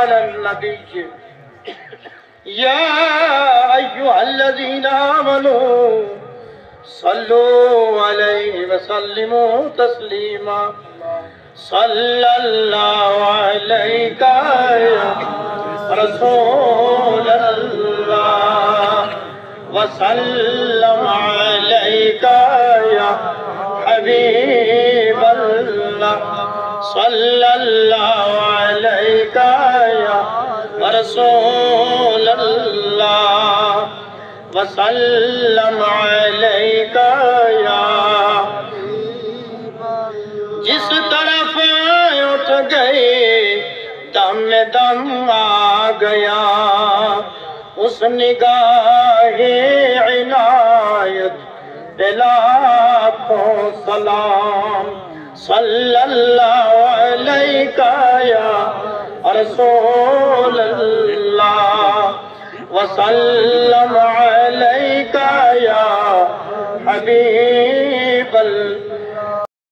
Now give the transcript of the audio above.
على النبي يا أيها الذين آمنوا صلوا عليه وسلموا تسليما صلى الله عليك يا رسول الله وسلم عليك يا حبيب الله صلى الله عليك يا رسول الله وسلم عليك يا جس طرف اٹھ گئی دم دم آ گیا اس نگاہ عنایت پہ لاکھوں سلام صلی اللہ علیہ یا رسول اللہ وسلم علیہ یا حبیب اللہ